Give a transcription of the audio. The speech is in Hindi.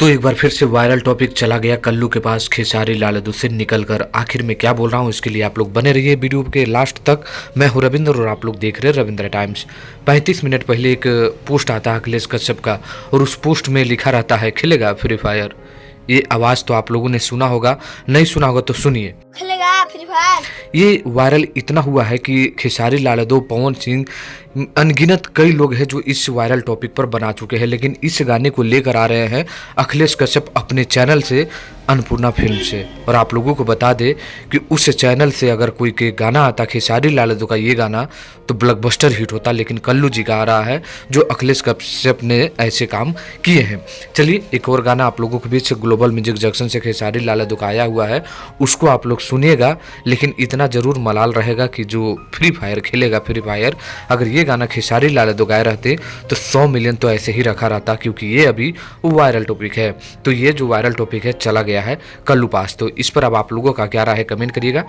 तो एक बार फिर से वायरल टॉपिक चला गया कल्लू के पास खेसारी लाल यादव से निकलकर। आखिर में क्या बोल रहा हूँ इसके लिए आप लोग बने रहिए वीडियो के लास्ट तक। मैं हूँ रविंद्र और आप लोग देख रहे हैं रविंद्र टाइम्स। 35 मिनट पहले एक पोस्ट आता है अखिलेश कश्यप का और उस पोस्ट में लिखा रहता है खेलेगा फ्री फायर। ये आवाज़ तो आप लोगों ने सुना होगा, नहीं सुना होगा तो सुनिए। खेलेगा फ्री फायर। ये वायरल इतना हुआ है कि खेसारी लाल यादव, पवन सिंह, अनगिनत कई लोग हैं जो इस वायरल टॉपिक पर बना चुके हैं, लेकिन इस गाने को लेकर आ रहे हैं अखिलेश कश्यप अपने चैनल से, अन्नपूर्णा फिल्म से। और आप लोगों को बता दें कि उस चैनल से अगर कोई के गाना आता खेसारी लाल यादव का ये गाना तो ब्लॉकबस्टर हिट होता, लेकिन कल्लू जी का आ रहा है जो अखिलेश कश्यप ने ऐसे काम किए हैं। चलिए एक और गाना आप लोगों के बीच ग्लोबल म्यूजिक जंक्शन से खेसारी लाल यादव का आया हुआ है, उसको आप लोग सुनिएगा। लेकिन इतना जरूर मलाल रहेगा कि जो फ्री फायर खेलेगा फ्री फायर, अगर ये गाना खेसारी लाल यादव गाए रहते तो 100 मिलियन तो ऐसे ही रखा रहता, क्योंकि ये अभी वायरल टॉपिक है। तो ये जो वायरल टॉपिक है चला गया है कल्लू पास। तो इस पर अब आप लोगों का क्या राय है कमेंट करिएगा।